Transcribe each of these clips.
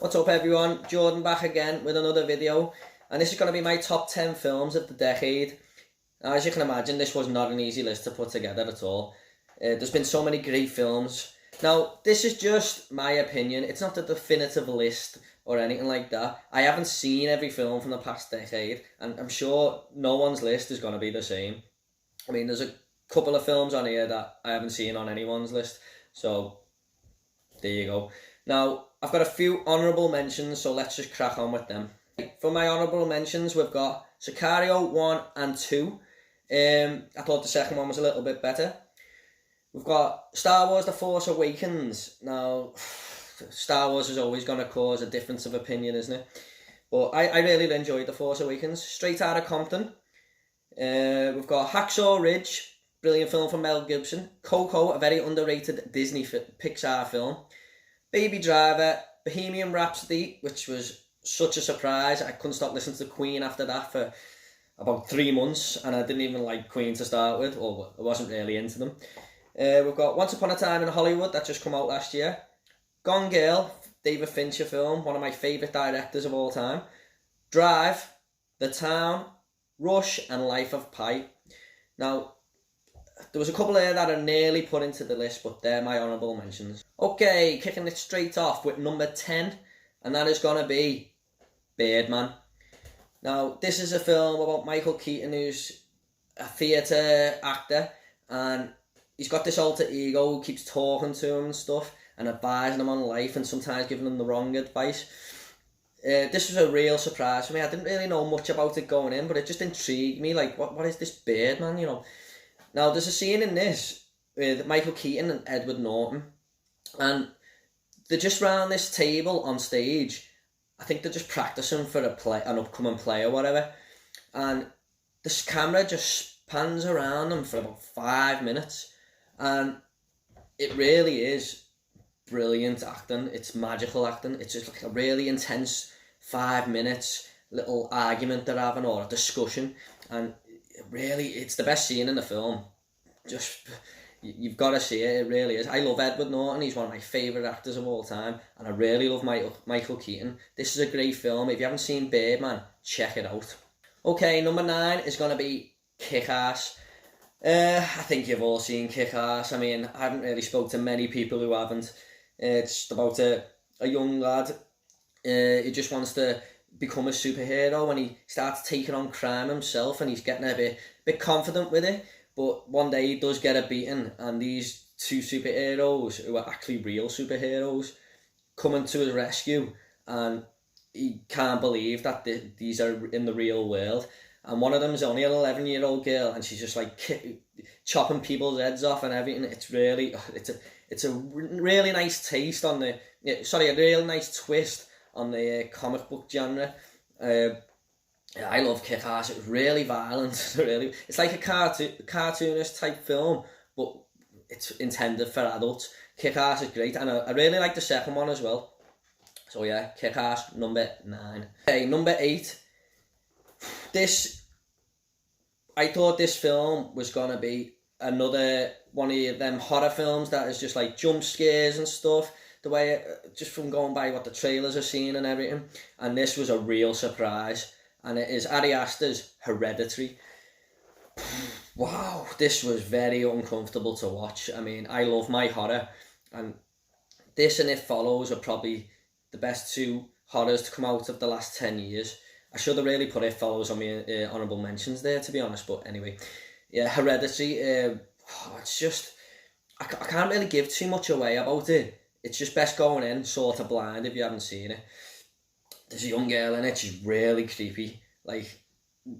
What's up everyone, Jordan back again with another video, and this is going to be my top 10 films of the decade. Now, as you can imagine, this was not an easy list to put together at all. There's been so many great films. Now, this is just my opinion, it's not a definitive list or anything like that. I haven't seen every film from the past decade, and I'm sure no one's list is going to be the same. I mean, there's a couple of films on here that I haven't seen on anyone's list, so there you go. Now, I've got a few honourable mentions, so let's just crack on with them. For my honourable mentions, we've got Sicario 1 and 2. I thought the second one was a little bit better. We've got Star Wars The Force Awakens. Now, Star Wars is always going to cause a difference of opinion, isn't it? But I really enjoyed The Force Awakens. Straight Outta Compton. We've got Hacksaw Ridge, brilliant film from Mel Gibson. Coco, a very underrated Disney Pixar film. Baby Driver, Bohemian Rhapsody, which was such a surprise. I couldn't stop listening to Queen after that for about 3 months, and I didn't even like Queen to start with, or I wasn't really into them. We've got Once Upon a Time in Hollywood, that just come out last year. Gone Girl, David Fincher film, one of my favourite directors of all time. Drive, The Town, Rush, and Life of Pi. Now, there was a couple there that are nearly put into the list, but they're my honourable mentions. Okay, kicking it straight off with number 10, and that is going to be Birdman. Now, this is a film about Michael Keaton, who's a theatre actor, and he's got this alter ego who keeps talking to him and stuff, and advising him on life, and sometimes giving him the wrong advice. This was a real surprise for me. I didn't really know much about it going in, but it just intrigued me, like, what is this Birdman, you know? Now, there's a scene in this with Michael Keaton and Edward Norton, and they're just round this table on stage. I think they're just practicing for an upcoming play or whatever, and this camera just pans around them for about 5 minutes, and it really is brilliant acting. It's magical acting. It's just like a really intense 5 minutes little argument they're having, or a discussion, and it's the best scene in the film. Just, you've got to see it. It really is. I love Edward Norton. He's one of my favourite actors of all time, and I really love Michael Keaton. This is a great film. If you haven't seen Birdman, check it out. Okay, number 9 is going to be Kick-Ass. I think you've all seen Kick-Ass. I mean, I haven't really spoke to many people who haven't. It's about a young lad. He just wants to become a superhero, and he starts taking on crime himself, and he's getting a bit confident with it, but one day he does get a beating, and these two superheroes, who are actually real superheroes, coming to his rescue, and he can't believe that these are in the real world. And one of them is only an 11-year-old girl, and she's just like chopping people's heads off and everything. It's a really nice taste on a really nice twist on the comic book genre. I love Kick-Ass. It's really violent. It's like a cartoonist type film, but it's intended for adults. Kick-Ass is great, and I really like the second one as well. So yeah, Kick-Ass, number 9. Okay, number 8. I thought this film was going to be another one of them horror films that is just like jump scares and stuff, the way just from going by what the trailers are seeing and everything, and this was a real surprise, and it is Ari Aster's Hereditary. Wow, this was very uncomfortable to watch. I mean, I love my horror, and this and It Follows are probably the best 2 horrors to come out of the last 10 years. I should have really put It Follows on my honourable mentions there, to be honest, but anyway. Yeah, Hereditary, it's just, I can't really give too much away about it. It's just best going in sort of blind if you haven't seen it. There's a young girl in it, she's really creepy, like,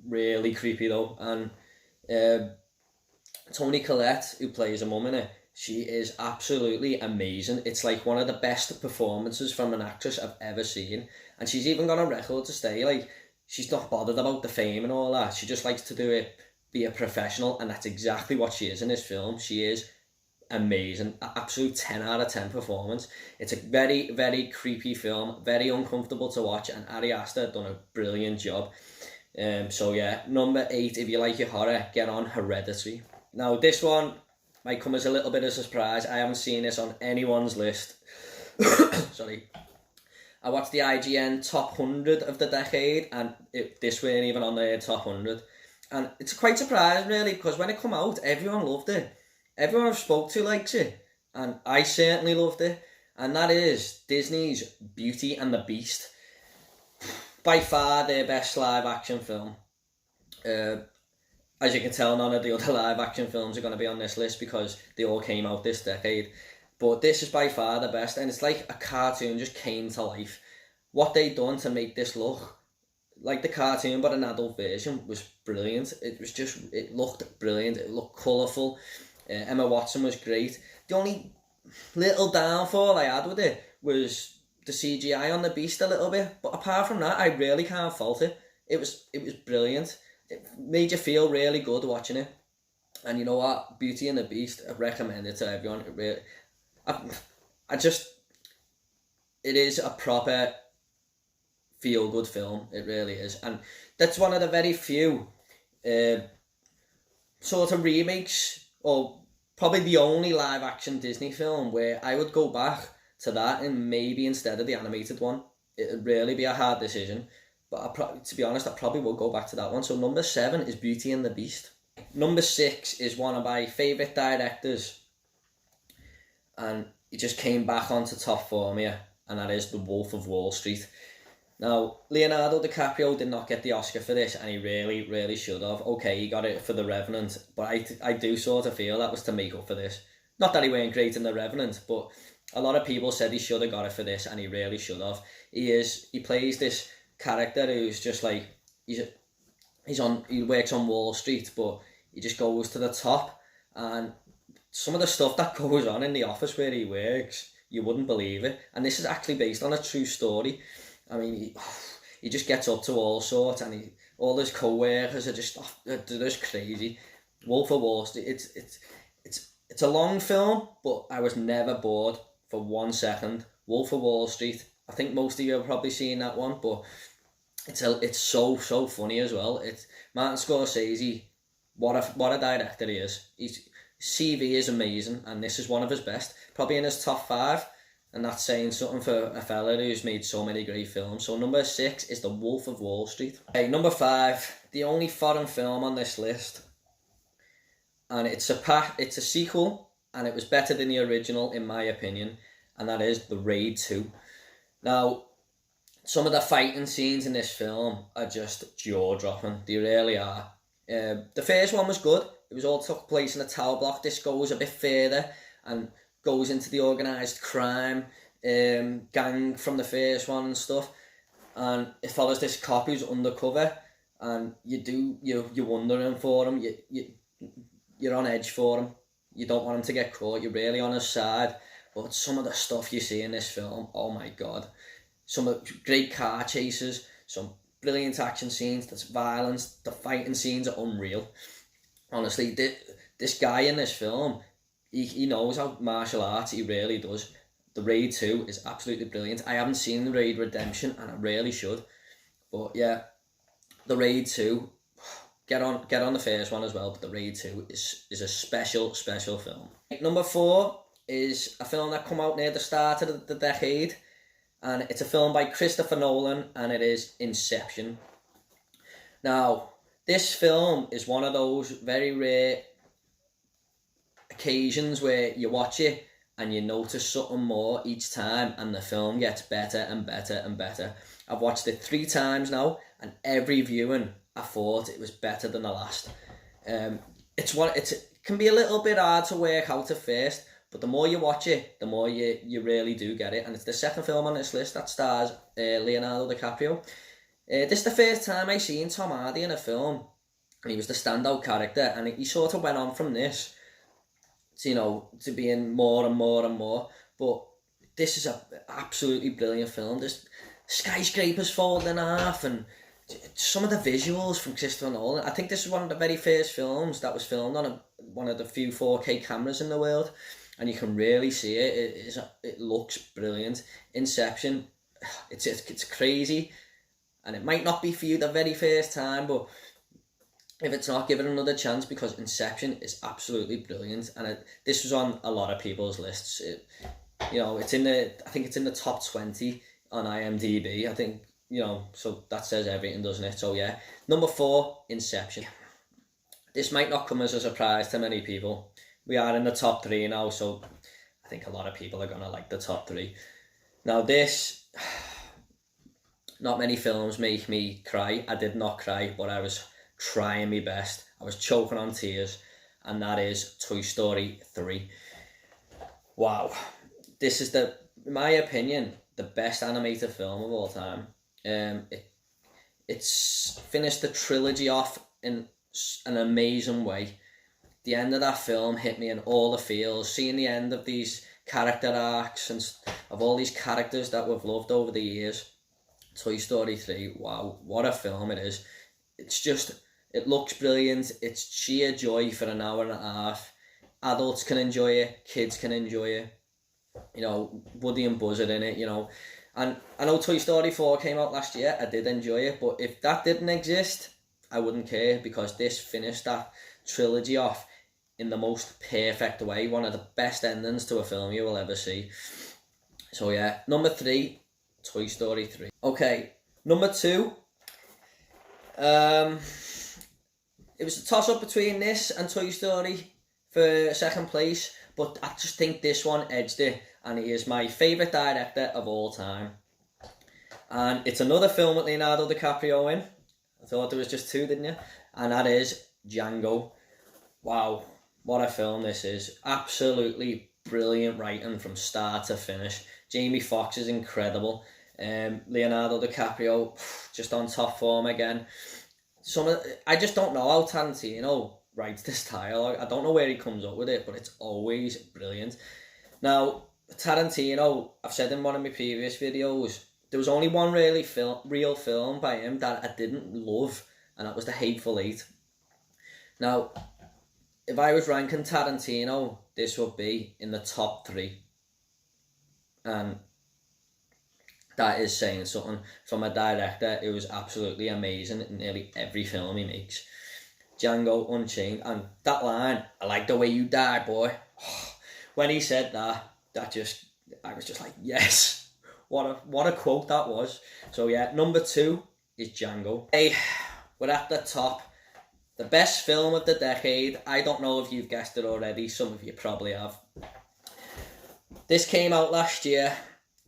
really creepy though, and Toni Collette, who plays a mum in it, she is absolutely amazing. It's like one of the best performances from an actress I've ever seen, and she's even got a record to stay, like, she's not bothered about the fame and all that, she just likes to do it, be a professional, and that's exactly what she is in this film. She is amazing, absolute 10 out of 10 performance. It's a very, very creepy film, very uncomfortable to watch, and Ari Aster done a brilliant job. So yeah, number 8, if you like your horror, get on Hereditary. Now this one might come as a little bit of a surprise. I haven't seen this on anyone's list. Sorry. I watched the IGN top 100 of the decade, and this weren't even on their top 100. And it's quite surprising, really, because when it come out, everyone loved it. Everyone I've spoke to likes it, and I certainly loved it. And that is Disney's Beauty and the Beast. By far their best live action film. As you can tell, none of the other live action films are going to be on this list because they all came out this decade. But this is by far the best, and it's like a cartoon just came to life. What they done to make this look like the cartoon but an adult version was brilliant. It looked brilliant, it looked colourful. Emma Watson was great. The only little downfall I had with it was the CGI on the Beast a little bit, but apart from that, I really can't fault it. It was brilliant. It made you feel really good watching it. And you know what? Beauty and the Beast, I recommend it to everyone. It really, it is a proper feel-good film. It really is. And that's one of the very few sort of remakes, or probably the only live-action Disney film where I would go back to that and maybe instead of the animated one. It would really be a hard decision. But to be honest, I probably will go back to that one. So number 7 is Beauty and the Beast. Number 6 is one of my favourite directors. And he just came back onto top form here. And that is The Wolf of Wall Street. Now, Leonardo DiCaprio did not get the Oscar for this, and he really, really should have. Okay, he got it for The Revenant, but I do sort of feel that was to make up for this. Not that he weren't great in The Revenant, but a lot of people said he should have got it for this, and he really should have. He plays this character who's just like, he works on Wall Street, but he just goes to the top, and some of the stuff that goes on in the office where he works, you wouldn't believe it. And this is actually based on a true story. I mean, he just gets up to all sorts, and all his co-workers are they're just crazy. Wolf of Wall Street, it's a long film, but I was never bored for 1 second. Wolf of Wall Street, I think most of you have probably seen that one, but it's so funny as well. It's Martin Scorsese, what a director he is. His CV is amazing, and this is one of his best, probably in his top 5. And that's saying something for a fella who's made so many great films. So number 6 is The Wolf of Wall Street. Okay, number 5, the only foreign film on this list. And it's a sequel, and it was better than the original in my opinion. And that is The Raid 2. Now, some of the fighting scenes in this film are just jaw-dropping. They really are. The first one was good. It was all took place in a tower block. This goes a bit further and goes into the organised crime gang from the first one and stuff, and it follows this cop who's undercover, and you're wondering for him, you're on edge for him, you don't want him to get caught, you're really on his side. But some of the stuff you see in this film, oh my god, some of the great car chases, some brilliant action scenes, there's violence, the fighting scenes are unreal. Honestly, this guy in this film, he knows how martial arts, he really does. The Raid 2 is absolutely brilliant. I haven't seen The Raid Redemption, and I really should. But yeah, The Raid 2, get on the first one as well, but The Raid 2 is a special film. Number 4 is a film that come out near the start of the decade, and it's a film by Christopher Nolan, and it is Inception. Now, this film is one of those very rare occasions where you watch it and you notice something more each time, and the film gets better and better and better. I've watched it 3 times now, and every viewing I thought it was better than the last. It can be a little bit hard to work out at first, but the more you watch it, the more you really do get it. And it's the second film on this list that stars Leonardo DiCaprio. This is the first time I seen Tom Hardy in a film, and he was the standout character, and he sort of went on from this to being more and more and more. But this is an absolutely brilliant film. There's skyscrapers folding in half, and some of the visuals from Christopher Nolan. I think this is one of the very first films that was filmed on one of the few 4K cameras in the world, and you can really see it. It looks brilliant. Inception, it's crazy, and it might not be for you the very first time, but if it's not, give it another chance, because Inception is absolutely brilliant, and this was on a lot of people's lists. I think it's in the top 20 on IMDb. I think, you know, so that says everything, doesn't it? So yeah. Number 4, Inception. This might not come as a surprise to many people. We are in the top 3 now, so I think a lot of people are going to like the top 3. Now this, not many films make me cry. I did not cry, but I was trying my best. I was choking on tears, and that is Toy Story 3. Wow. This is, in my opinion, the best animated film of all time. It's finished the trilogy off in an amazing way. The end of that film hit me in all the feels. Seeing the end of these character arcs and of all these characters that we've loved over the years. Toy Story 3, wow, what a film it is. It's just, it looks brilliant. It's sheer joy for an hour and a half. Adults can enjoy it, kids can enjoy it. You know, Woody and Buzz are in it, you know. And I know Toy Story 4 came out last year. I did enjoy it, but if that didn't exist, I wouldn't care, because this finished that trilogy off in the most perfect way. One of the best endings to a film you will ever see. So yeah, number 3, Toy Story 3. Okay, number 2. It was a toss-up between this and Toy Story for second place, but I just think this one edged it, and he is my favourite director of all time. And it's another film with Leonardo DiCaprio in. I thought there was just 2, didn't you? And that is Django. Wow, what a film this is. Absolutely brilliant writing from start to finish. Jamie Foxx is incredible. Leonardo DiCaprio, just on top form again. I just don't know how Tarantino writes this dialogue. I don't know where he comes up with it, but it's always brilliant. Now, Tarantino, I've said in one of my previous videos, there was only one real film by him that I didn't love, and that was The Hateful Eight. Now, if I was ranking Tarantino, this would be in the top 3. And that is saying something. From a director, it was absolutely amazing in nearly every film he makes. Django Unchained, and that line, "I like the way you die, boy." When he said that, I was just like, yes, what a quote that was. So yeah, number 2 is Django. Hey, we're at the top. The best film of the decade. I don't know if you've guessed it already. Some of you probably have. This came out last year,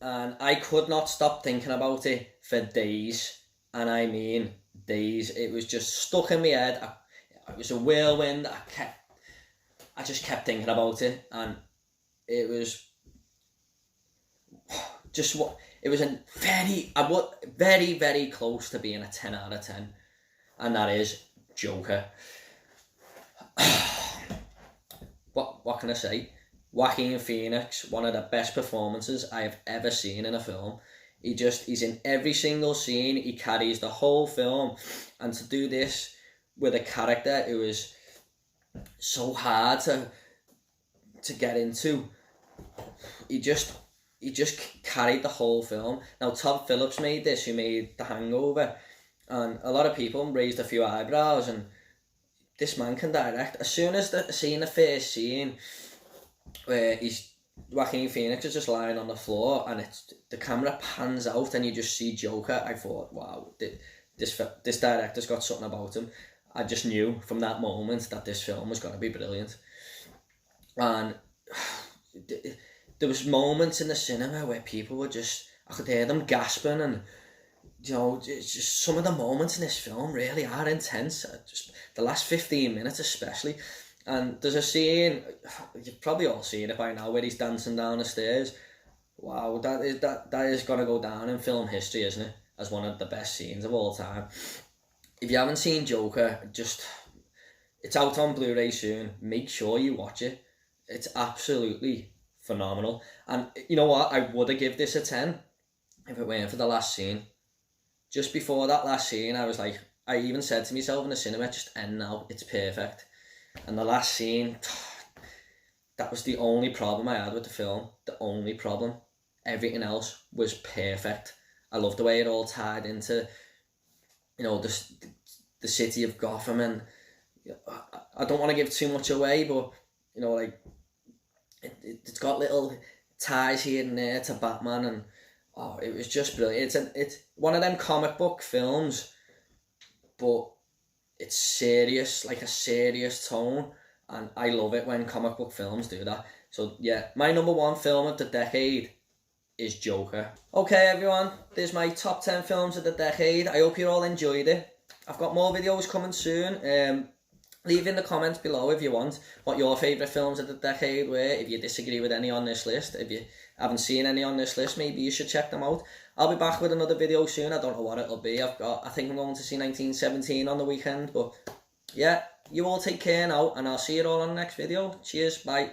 and I could not stop thinking about it for days. And I mean days. It was just stuck in my head. It was a whirlwind. I just kept thinking about it, and it was just what it was very, very close to being a 10 out of 10, and that is Joker. What can I say? Joaquin Phoenix, one of the best performances I have ever seen in a film. He's in every single scene. He carries the whole film, and to do this with a character who is so hard to get into, he just carried the whole film. Now, Todd Phillips made this, who made The Hangover, and a lot of people raised a few eyebrows, and this man can direct. As soon as the first scene where Joaquin Phoenix is just lying on the floor, and the camera pans out and you just see Joker, I thought, wow, this director's got something about him. I just knew from that moment that this film was going to be brilliant. And there was moments in the cinema where people were I could hear them gasping, and you know, it's just some of the moments in this film really are intense. Just the last 15 minutes especially. And there's a scene, you've probably all seen it by now, where he's dancing down the stairs. Wow, that is going to go down in film history, isn't it? As one of the best scenes of all time. If you haven't seen Joker, it's out on Blu-ray soon. Make sure you watch it. It's absolutely phenomenal. And you know what? I would have given this a 10 if it weren't for the last scene. Just before that last scene, I was like, I even said to myself in the cinema, just end now. It's perfect. And the last scene, that was the only problem I had with the film. The only problem. Everything else was perfect. I loved the way it all tied into, you know, the city of Gotham, and I don't want to give too much away, but you know, like it's got little ties here and there to Batman, and Oh, it was just brilliant. It's one of them comic book films, but it's serious, like a serious tone, and I love it when comic book films do that. So yeah, my number one film of the decade is Joker. Okay everyone, there's my top 10 films of the decade. I hope you all enjoyed it. I've got more videos coming soon. Leave in the comments below if you want what your favourite films of the decade were, if you disagree with any on this list. If you haven't seen any on this list, maybe you should check them out. I'll be back with another video soon. I don't know what it'll be. I think I'm going to see 1917 on the weekend. But yeah, you all take care now, and I'll see you all on the next video. Cheers, bye.